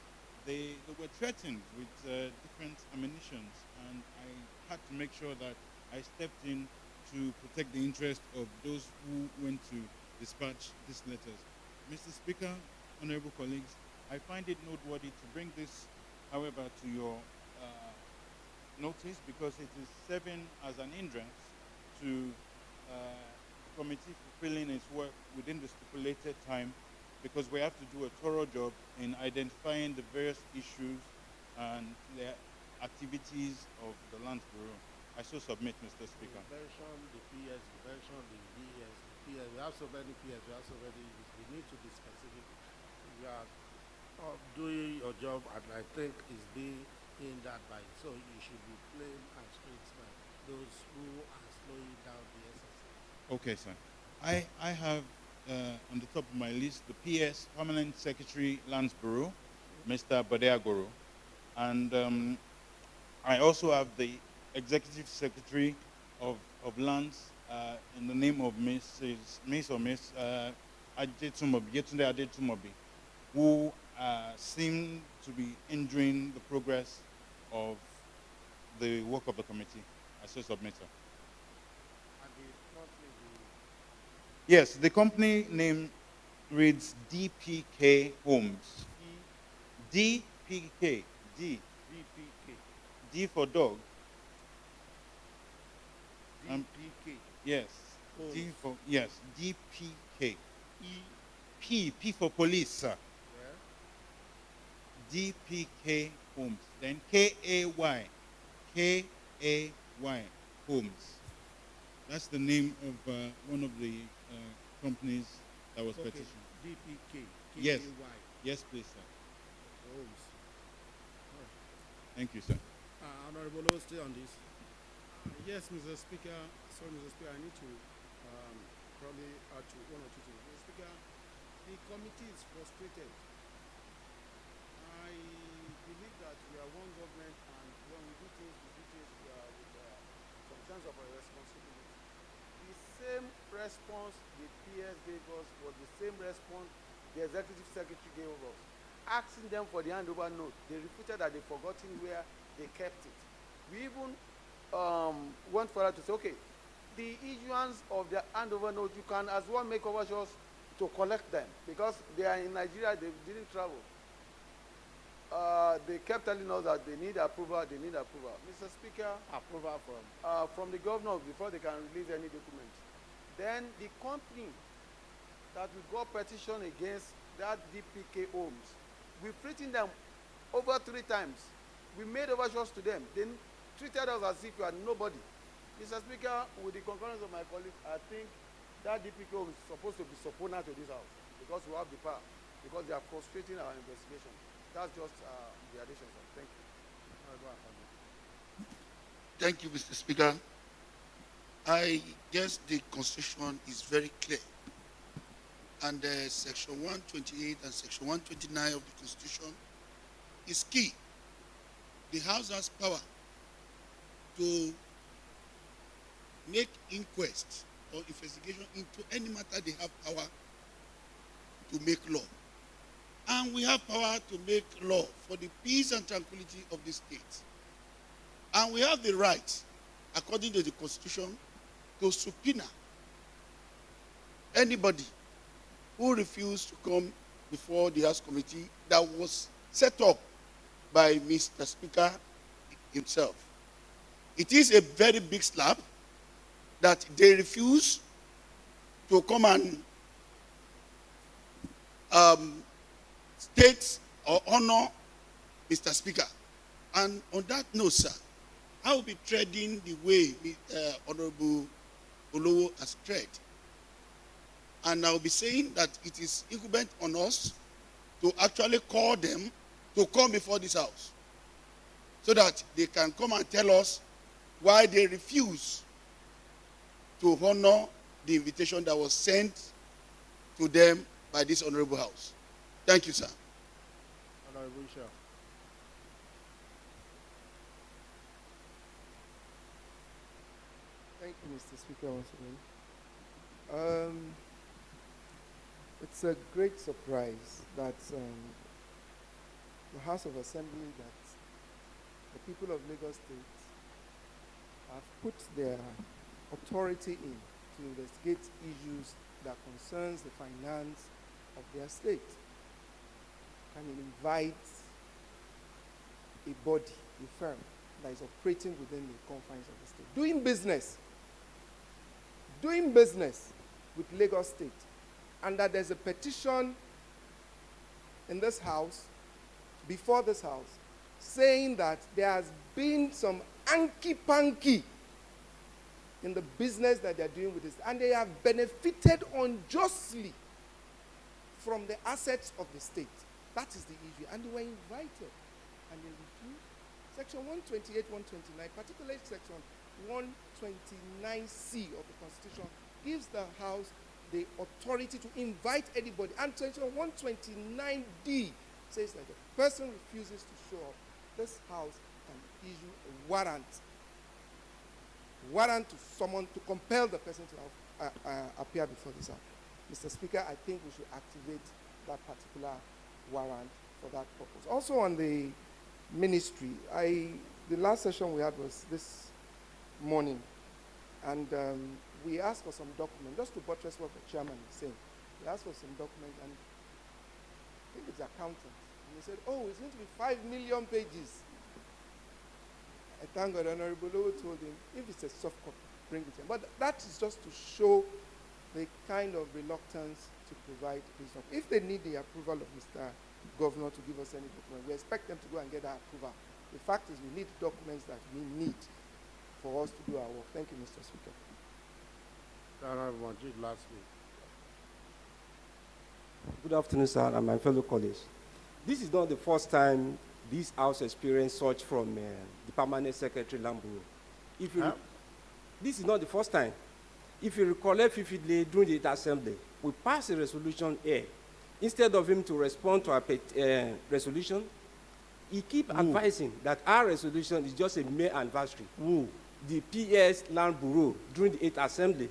they were threatened with different ammunitions, and I had to make sure that I stepped in to protect the interest of those who went to dispatch these letters. Mr. Speaker, honorable colleagues, I find it noteworthy to bring this, however, to your notice, because it is serving as an hindrance to the committee fulfilling its work within the stipulated time, because we have to do a thorough job in identifying the various issues and the activities of the Land Bureau. I so submit, Mr. Speaker. You mentioned the PS, you mentioned the VS, the PS. We have so many PS, we have so many. We need to be specific. You are doing your job, and I think it's being hindered by it. So you should be plain and straight by those who are slowing down the exercise. Okay, sir. I have on the top of my list the PS, Permanent Secretary, Lands Bureau, Mr. Badeagoro. And I also have the Executive Secretary of Lands in the name of Miss Yetunde Adetumobi, who seem to be hindering the progress of the work of the committee. I so submit, sir. And the company, Yes, the company name reads DPK Homes. DPK. DPK. D for dog. DPK. Yes. Homes. D for, yes, DPK. E. P for police, sir. Yeah. DPK Homes. Then KAY. KAY Homes. That's the name of one of the companies that was Okay. petitioned. DPK. Yes. KAY. Yes, please, sir. Homes. Thank you, sir. Honorable Lowe, stay on this. Yes, Mr. Speaker. Sorry, Mr. Speaker, I need to probably add to 1 or 2 things. Mr. Speaker, the committee is frustrated. I believe that we are one government, and when we do things with some sense of responsibility. The same response the PS gave us was the same response the Executive Secretary gave us. Asking them for the handover note, they refuted that they've forgotten where they kept it. We even went further to say, okay, the issuance of the handover note, you can as well make overtures to collect them, because they are in Nigeria, they didn't travel. They kept telling us that they need approval, Mr. Speaker, Approval from the governor before they can release any document. Then the company that we got petition against, that DPK Homes, we've written them over 3 times. We made overtures to them. They treated us as if we are nobody. Mr. Speaker, with the concurrence of my colleagues, I think that DPK Homes is supposed to be subpoena to this house, because we have the power, because they are frustrating our investigation. That's just the addition, sir. Thank you. Thank you, Mr. Speaker. I guess the Constitution is very clear. And Section 128 and Section 129 of the Constitution is key. The House has power to make inquest or investigation into any matter they have power to make law. And we have power to make law for the peace and tranquility of the state. And we have the right, according to the Constitution, to subpoena anybody who refused to come before the House Committee that was set up by Mr. Speaker himself. It is a very big slap that they refuse to come and state or honor Mr. Speaker. And on that note, sir, I will be treading the way Honorable Olowo has tread. And I'll be saying that it is incumbent on us to actually call them to come before this house so that they can come and tell us why they refuse to honor the invitation that was sent to them by this honorable house. Thank you, sir. Honorable Chair. Thank you, Mr. Speaker, once again. It's a great surprise that the House of Assembly, that the people of Lagos State have put their authority in to investigate issues that concerns the finance of their state. Can invite a body, a firm that is operating within the confines of the state, doing business with Lagos State, and that there's a petition in this house, before this house, saying that there has been some hanky-panky in the business that they're doing with this, and they have benefited unjustly from the assets of the state. That is the issue. And they were invited, and they refused. Section 128, 129, particularly Section 129C of the Constitution, gives the House the authority to invite anybody. And Section 129D says that if the person refuses to show up, this House can issue a warrant to someone to compel the person to appear before this House. Mr. Speaker, I think we should activate that particular warrant for that purpose. Also on the ministry, the last session we had was this morning, and we asked for some documents, just to buttress what the chairman is saying. We asked for some documents, and I think it's accountant. And he said, oh, it's going to be 5 million pages. I thank God Honorable Lowe told him, if it's a soft copy, bring it in. But that is just to show the kind of reluctance to provide this document. If they need the approval of Mr. Governor to give us any document, we expect them to go and get that approval. The fact is we need documents that we need for us to do our work. Thank you, Mr. Speaker. Honorable Majid, last week. Good afternoon, sir, and my fellow colleagues. This is not the first time this House experienced such from the Permanent Secretary Lamburo. This is not the first time. If you recollect vividly during the assembly, we passed a resolution here. Instead of him to respond to our resolution, he keep advising that our resolution is just a mere anniversary. The PS Land Bureau during the 8th assembly,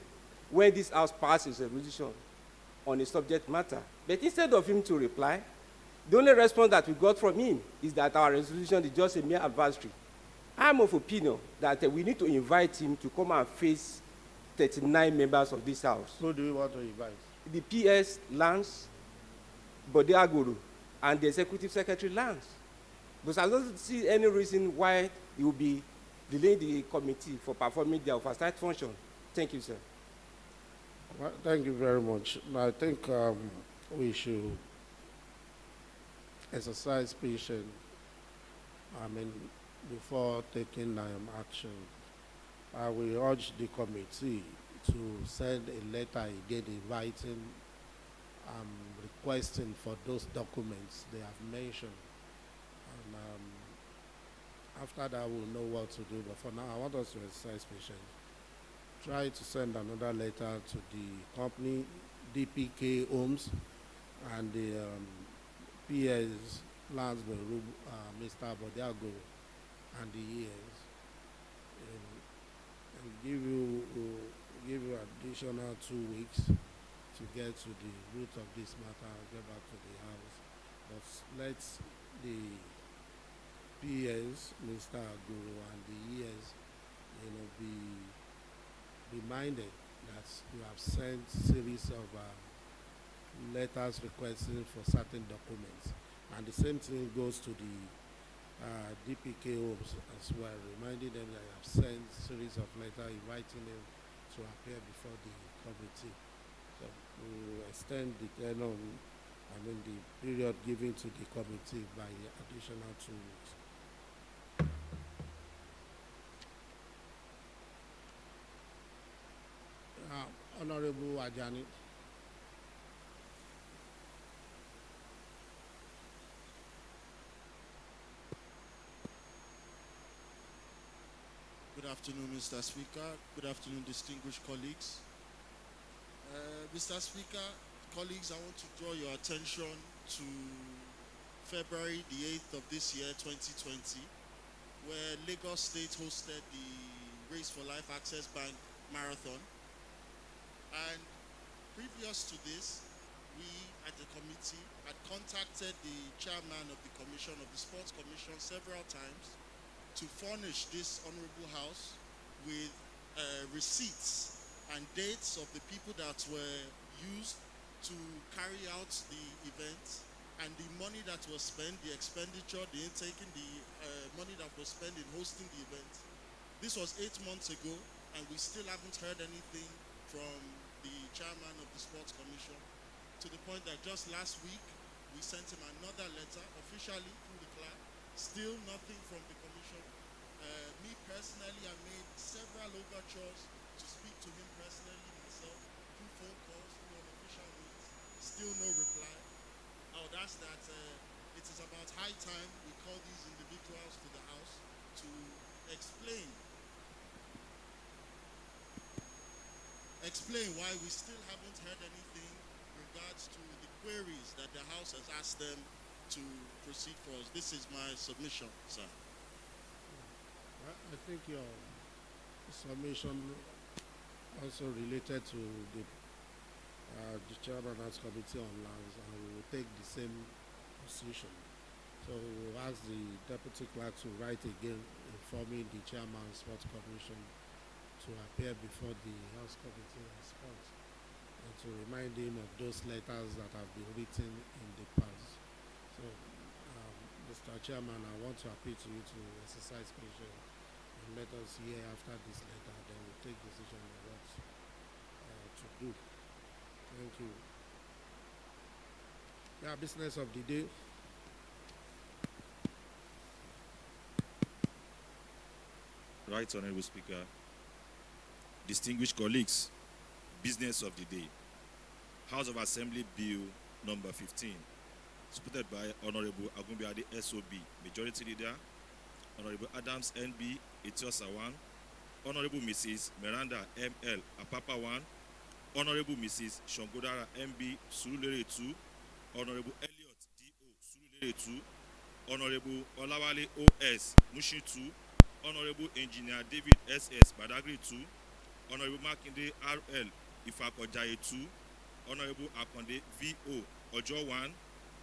when this House passed a resolution on a subject matter. But instead of him to reply, the only response that we got from him is that our resolution is just a mere advisory. I'm of opinion that we need to invite him to come and face 39 members of this House. Who do you want to invite? The PS Lance, Bode Aguru, and the Executive Secretary Lance. Because I don't see any reason why he will be delaying the committee for performing their oversight function. Thank you, sir. Well, thank you very much. I think we should exercise patience, before taking action. I will urge the committee to send a letter again inviting, requesting for those documents they have mentioned. And after that, we'll know what to do. But for now, I want us to exercise patience. Try to send another letter to the company, DPK Homes, and the PS Lansbury, Mr. Bodiago, and the ES, and give you additional 2 weeks to get to the root of this matter and get back to the House. But let the PS, Mr. Aguru, and the ES, be reminded that you have sent series of letters requesting for certain documents, and the same thing goes to the DPK Homes as well, reminding them that you have sent series of letters inviting them to appear before the committee. So we will extend the tenure, the period given to the committee by additional 2 weeks. Honorable Ajani. Good afternoon, Mr. Speaker. Good afternoon, distinguished colleagues. Mr. Speaker, colleagues, I want to draw your attention to February the 8th of this year, 2020, where Lagos State hosted the Race for Life Access Bank Marathon. And previous to this, we at the committee had contacted the chairman of the commission, of the Sports Commission, several times to furnish this honorable house with receipts and dates of the people that were used to carry out the event, and the money that was spent, the expenditure, the intaking, the money that was spent in hosting the event. This was 8 months ago, and we still haven't heard anything from the chairman of the Sports Commission, to the point that just last week, we sent him another letter officially through the clerk, still nothing from the commission. Me personally, I made several overtures to speak to him personally myself, through phone calls, through unofficial means, still no reply. I would ask that it is about high time we call these individuals to the house to explain why we still haven't heard anything in regards to the queries that the house has asked them to proceed for us. This is my submission, sir. I think your submission also related to the chairman's committee on lands, and we will take the same position. So we will ask the deputy clerk to write again informing the chairman sports commission to appear before the house committee on sports, and to remind him of those letters that have been written in the past. So, Mr. Chairman, I want to appeal to you to exercise patience and let us hear after this letter, then we'll take decision on what to do. Thank you. Yeah, business of the day. Right Honorable Speaker, distinguished colleagues, business of the day. House of Assembly Bill number 15, supported by Honorable Agumbiade SOB, Majority Leader, Honorable Adams NB, Etiosa 1, Honorable Mrs. Miranda ML Apapa 1, Honorable Mrs. Shongodara MB Surulere 2, Honorable Elliot D.O. Surulere 2, Honorable Olawale O.S. Mushin 2, Honorable Engineer David S.S. Badagry 2, Honorable Makinde R.L. Ifakojaye 2, Honorable Akonde V.O. Ojo 1,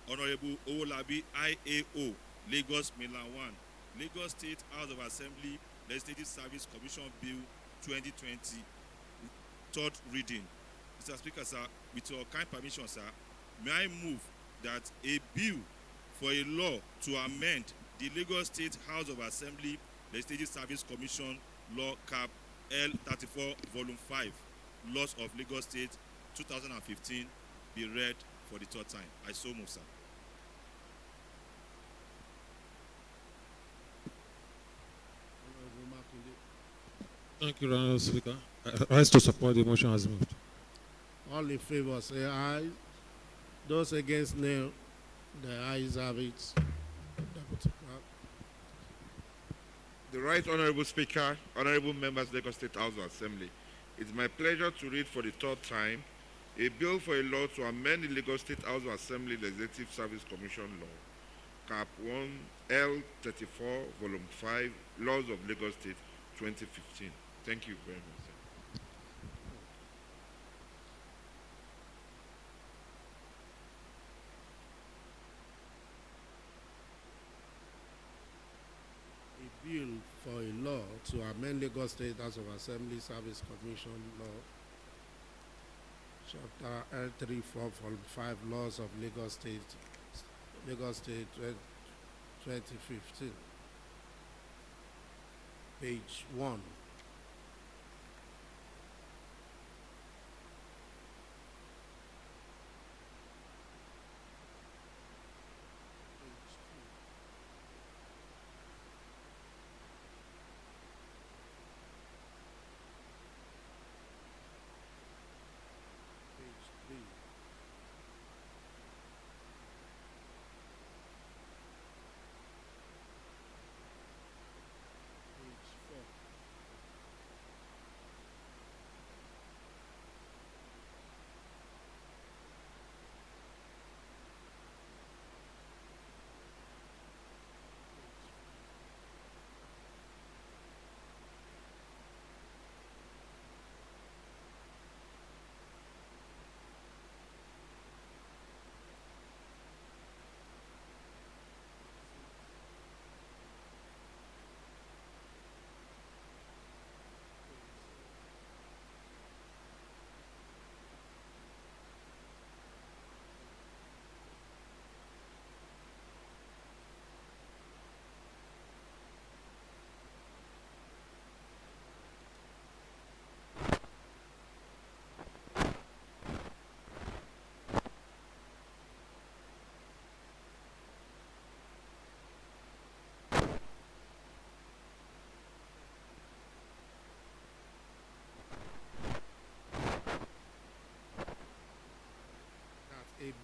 Honorable Owolabi I.A.O. Lagos Mainland 1, Lagos State House of Assembly Legislative Service Commission Bill 2020, third reading. Mr. Speaker, sir, with your kind permission, sir, may I move that a bill for a law to amend the Lagos State House of Assembly Legislative Service Commission Law Cap L34 Volume 5, Laws of Lagos State 2015, be read for the third time. I so move, sir. Thank you, Honorable Speaker. I rise to support the motion as moved. All in favor say aye. Those against nay. The ayes have it. Deputy Clerk. The Right Honorable Speaker, Honorable Members, Lagos State House of Assembly, it's my pleasure to read for the third time a bill for a law to amend the Lagos State House of Assembly Legislative Service Commission Law, Cap 1 L34, Volume 5, Laws of Lagos State 2015. Thank you very much, sir. A bill for a law to amend Lagos State House of Assembly Service Commission Law, Chapter L34, Volume 5, Laws of Lagos State 2015. Page 1. Page 3. Page 4.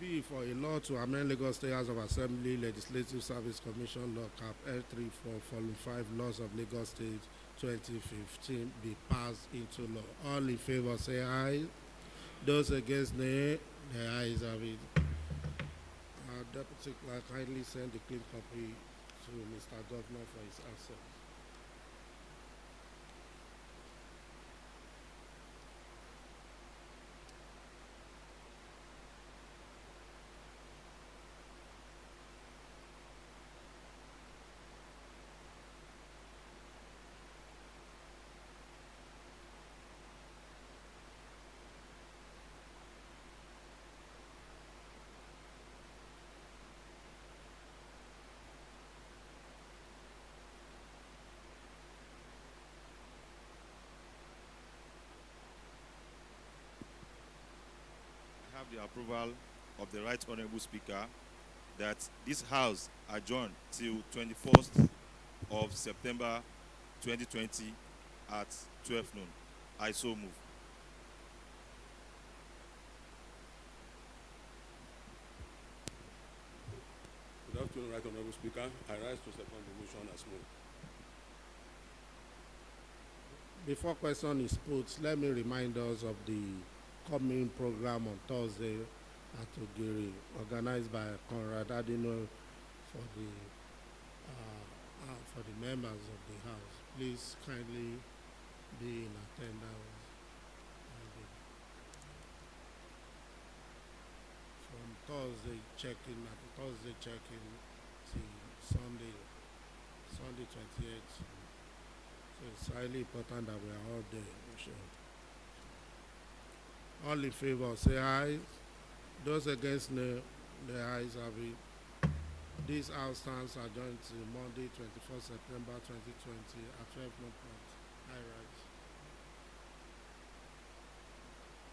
B, for a law to amend Lagos State House of Assembly Legislative Service Commission Law Cap L34 following 5 laws of Lagos State 2015 be passed into law. All in favor say aye. Those against nay, the ayes have it. Deputy Clerk, kindly send the clean copy to Mr. Governor for his absence. I have the approval of the Right Honorable Speaker that this House adjourn till 21st of September 2020 at 12 noon. I so move. Good afternoon, Right Honorable Speaker. I rise to second the motion as moved. Before question is put, let me remind us of the coming program on Thursday at Ogiri, organized by Conrad Adino for the members of the House. Please kindly be in attendance. From Thursday check-in till Sunday 28th. So it's highly important that we are all there. Sure. All in favor say aye. Those against no, the ayes have it. This House stands adjourned till Monday 24th September 2020 at 12 noon. I rise.